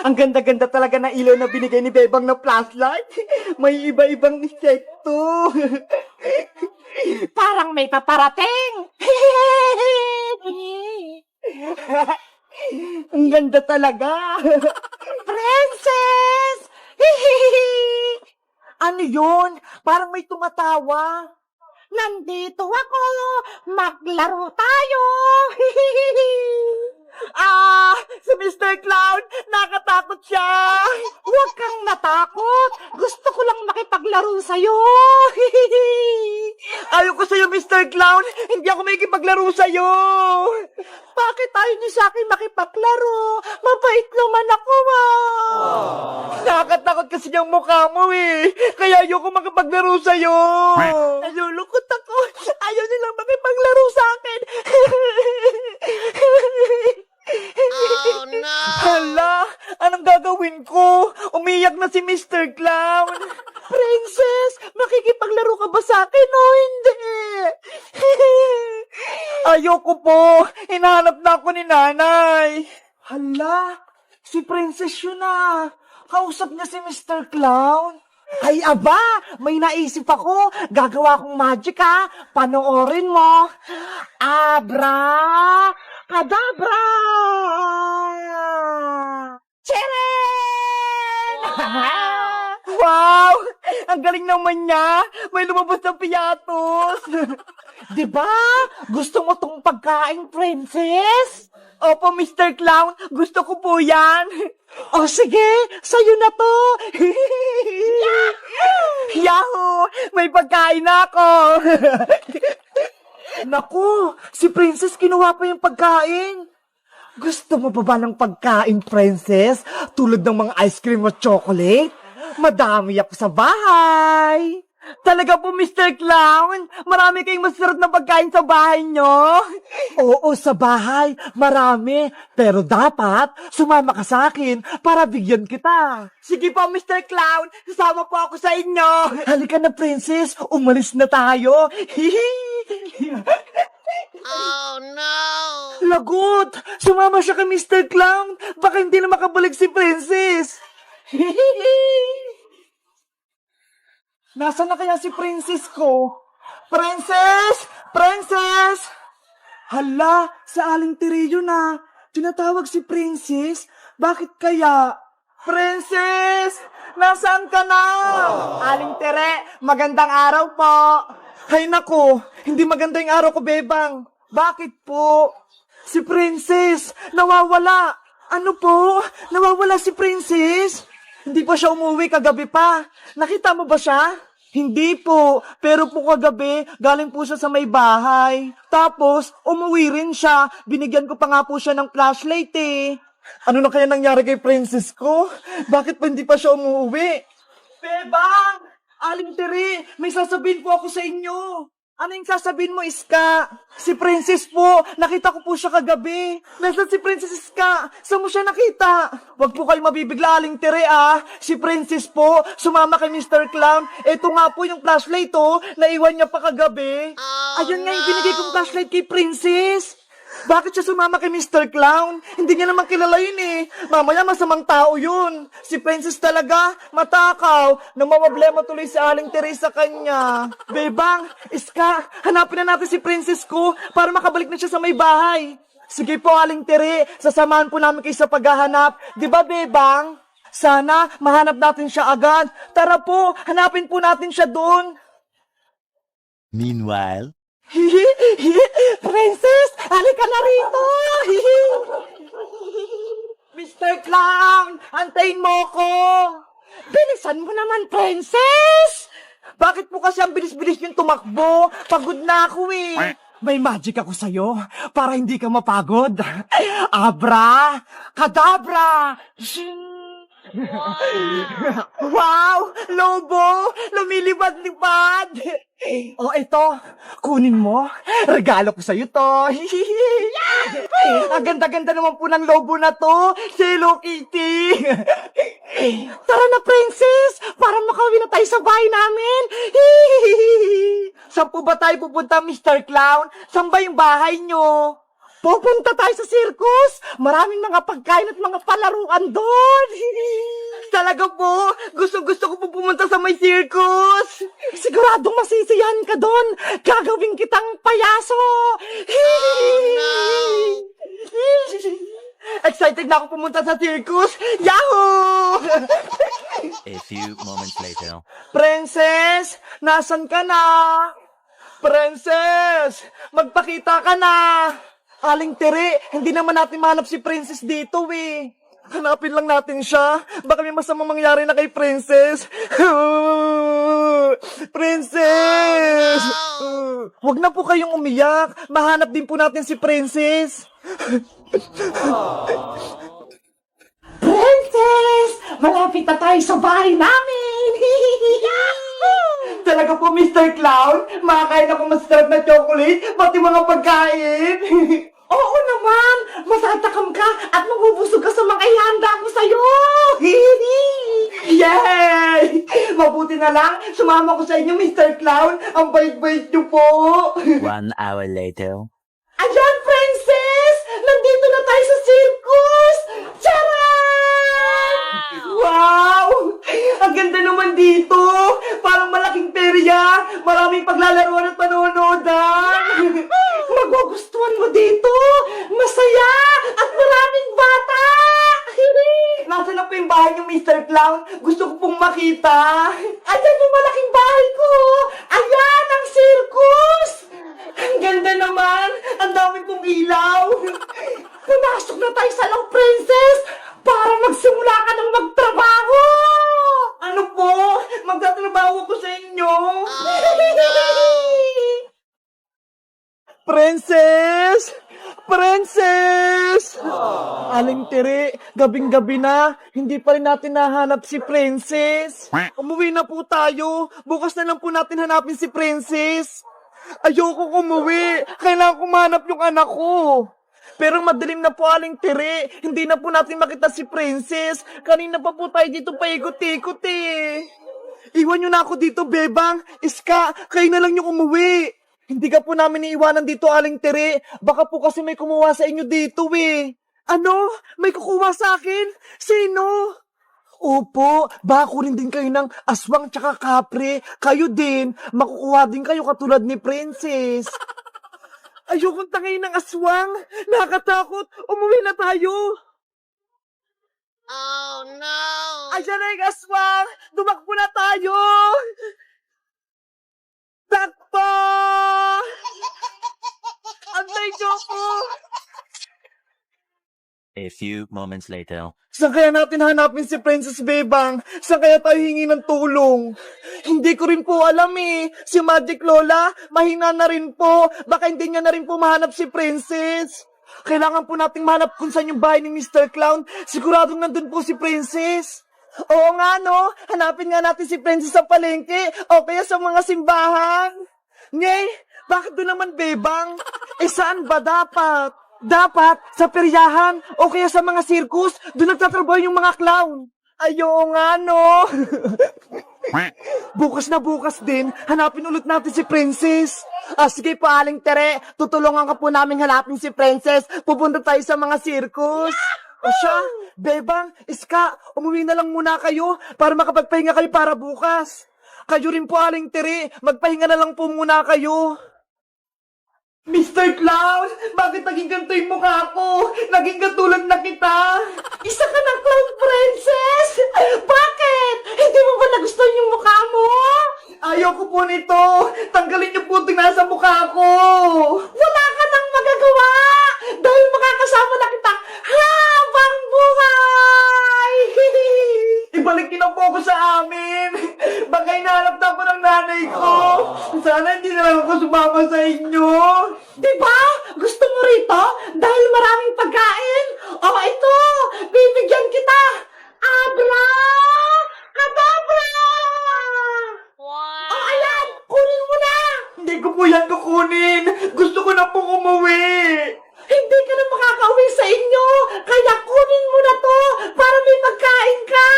Ang ganda-ganda talaga ng ilaw na binigay ni Bebang na flashlight. May iba-ibang insekto. Parang may paparating. Ang ganda talaga. Princess! Ano yun? Parang may tumatawa. Nandito ako. Maglaro tayo. Si Mr. Clown, nakatakot siya. Huwag kang natakot. Gusto ko lang makipaglaro sa'yo. Ayoko sa'yo, Mr. Clown. Hindi ako makikipaglaro sa'yo. Bakit tayo niyo sa akin makipaglaro? Mabait naman ako, Nakakatakot kasi yung mukha mo eh. Kaya ayoko makipaglaro sa'yo. Nalulungkot ako. Ayaw nilang makipaglaro sa akin. Oh no! Hala, anong gagawin ko? Umiyak na si Mr. Clown. Princess, makikipaglaro ka ba sa akin o hindi? Ayoko po. Hinahanap na ako ni nanay. Hala, si Princess yun na. Kausap niya si Mr. Clown. Ay aba, may naisip ako. Gagawa akong magic ha. Panoorin mo. Abra, kadabra. Cheren! Wow! Ang galing naman niya. May lumabas na piyatos. Diba? Gusto mo tong pagkain, princess? Opo, Mr. Clown. Gusto ko po yan. O sige, sa'yo na to. Yahoo! May pagkain na ako. Naku, si princess kinuha pa yung pagkain. Gusto mo pa ba ng pagkain, princess? Tulad ng mga ice cream at chocolate? Madami ako sa bahay. Talaga po, Mr. Clown? Marami kayong masarap na pagkain sa bahay nyo? Oo, sa bahay. Marami. Pero dapat, sumama ka sa akin para bigyan kita. Sige po, Mr. Clown. Sasama po ako sa inyo. Halika na, princess. Umalis na tayo. Oh no! Lagot! Sumama siya kay Mr. Clown. Baka hindi na makabalik si princess. Nasaan na kaya si princess ko? Princess! Princess! Hala, sa Aling Tiriyo na. Tinatawag si princess. Bakit kaya? Princess! Nasaan ka na? Aling Tere, magandang araw po. Hay nako, hindi maganda yung araw ko, Bebang. Bakit po? Si princess, nawawala. Ano po? Nawawala si princess? Hindi pa siya umuwi kagabi pa. Nakita mo ba siya? Hindi po, pero po kagabi, galing po siya sa may bahay. Tapos, umuwi rin siya. Binigyan ko pa nga po siya ng flashlight eh. Ano na kaya nangyari kay princess ko? Bakit pa hindi pa siya umuwi? Bebang! Aling Tere, may sasabihin po ako sa inyo. Ano yung sasabihin mo, Iska? Si Princess po, nakita ko po siya kagabi. Nasaan si Princess Iska? Saan mo siya nakita? Huwag po kayo mabibigla, Aling Tere ah. Si Princess po, sumama kay Mr. Clown. Ito nga po yung flashlight oh, naiwan niya pa kagabi. Oh, Ayun nga yung no. binigay kong flashlight kay Princess. Bakit siya sumama kay Mr. Clown? Hindi niya naman kilala yun eh. Mamaya masamang tao yun. Si Princess talaga, matakaw. Namamablema tuloy si Aling Teresa kanya. Bebang, Iska, hanapin na natin si Princess ko para makabalik na siya sa may bahay. Sige po, Aling Tere, sasamahan po namin kayo sa paghahanap. Di ba, Bebang? Sana mahanap natin siya agad. Tara po, hanapin po natin siya doon. Meanwhile, Princess, halika na rito! Mr. Clown, antayin mo ko! Bilisan mo naman, Princess! Bakit po kasi ang bilis-bilis yung tumakbo? Pagod na ako eh. May magic ako sa'yo para hindi ka mapagod. Abra, kadabra, shing! Wow! Lobo! Lumilipad-lipad! O ito, kunin mo. Regalo ko sa'yo to. Ang ganda-ganda naman po ng lobo na to. Si Hello Kitty. Tara na, Princess! Para makauwi na tayo sa bahay namin. Saan po ba tayo pupunta, Mr. Clown? Saan ba yung bahay nyo? Pupunta tayo sa circus! Maraming mga pagkain at mga palaruan doon! Talaga po! Gusto ko po pumunta sa may circus! Siguradong masisiyahan ka doon! Gagawin kitang payaso! Excited na ako pumunta sa circus! Yahoo! A few moments later. Princess! Nasaan ka na? Princess! Magpakita ka na! Aling Tere, hindi naman natin mahanap si Princess dito eh. Hanapin lang natin siya. Baka may masamang mangyari na kay Princess. Princess! Huwag na po kayong umiyak. Mahanap din po natin si Princess. Princess! Malapit na tayo sa bahay namin! Talaga po, Mr. Clown? Makakain ako masarap na chocolate, pati mga pagkain. Oo naman! Matatakam ka at mabubusog ka sa mga ihanda ko sa'yo! Yay! Mabuti na lang, sumama ko sa inyo, Mr. Clown. Ang bait-bait niyo po. 1 hour later. Ayan, Princess! Nandito na tayo sa circus! Charan! Wow! Ang ganda naman dito! Parang malaking perya! Maraming paglalaroan at panonodan! Magugustuhan mo dito! Masaya! At maraming bata! Nasaan na po yung bahay niyo, Mr. Clown? Gusto ko pong makita! Ayan yung malaking bahay ko! Ayan ang circus! Ang ganda naman! Ang dami pong ilaw! Pumasok na tayo sa loob, Princess! Para magsimula ka ng magtrabaho! Ano po? Magtatrabaho ko sa inyo? Princess! Princess! Aling Tere, gabing-gabi na, hindi pa rin natin nahanap si Princess. Umuwi na po tayo. Bukas na lang po natin hanapin si Princess. Ayoko umuwi. Kailangan ko mahanap yung anak ko. Pero madilim na po, Aling Tere. Hindi na po natin makita si Princess. Kanina pa po tayo dito paikot-ikot eh. Iwan nyo na ako dito, Bebang. Iska, kayo na lang yung umuwi. Hindi ka po namin iiwanan dito, Aling Tere. Baka po kasi may kumuha sa inyo dito eh. Ano? May kukuha sa akin? Sino? Opo, baka rin din kayo ng aswang tsaka kapre. Kayo din, makukuha din kayo katulad ni Princess. Ayokong tangay ng aswang. Nakakatakot. Umuwi na tayo. Oh no! Ayan na yung aswang. Dumakbo na tayo. Takbo! Antay niyo po. A few moments later. Saan kaya natin hanapin si Princess Bebang? Saan kaya tayo hingi ng tulong? Hindi ko rin po alam eh. Si Magic Lola, mahina na rin po. Baka hindi niya na rin po mahanap si Princess. Kailangan po nating mahanap kung saan yung bahay ni Mr. Clown. Siguradong nandun po si Princess. Oo nga no, hanapin nga natin si Princess sa palengke o kaya sa mga simbahan. Ngay, bakit doon naman Bebang? Saan ba dapat? Dapat sa peryahan o kaya sa mga circus, doon nagtatrabaho yung mga clown. Ayo nga no. Bukas na bukas din, hanapin ulit natin si Princess. Sige po, Aling Tere, tutulungan ka po namin hanapin si Princess. Pupunta tayo sa mga circus. O siya, Bebang, Iska, umuwi na lang muna kayo para makapagpahinga kayo para bukas. Kayo rin po, Aling Tere, magpahinga na lang po muna kayo. Mr. Clown, bakit naging ganito yung mukha ko? Naging katulad na kita. Isa ka ng clown princess? Bakit? Hindi mo ba nagustuhan yung mukha mo? Ayoko po nito. Tanggalin niyo po ito nasa mukha ko. Wala ka nang magagawa. Dahil makakasama na kita habang buhay. Ibalik niyo na po ako sa amin. Baka hinahanap na ako ng nanay ko. Sana hindi na lang ako sumama sa inyo. Diba? Gusto mo rito? Dahil maraming pagkain? O ito, bibigyan kita. Abra! Kadabra! Wow! O ayan, kunin mo na. Hindi ko po yan kukunin. Gusto ko na pong umuwi. Hindi ka na makakauwi sa inyo. Kaya kunin mo na to para may pagkain ka.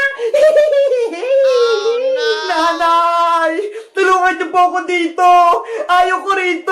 Oh, no. Nanay, tulungan niyo po ako dito. Ayaw ko rito.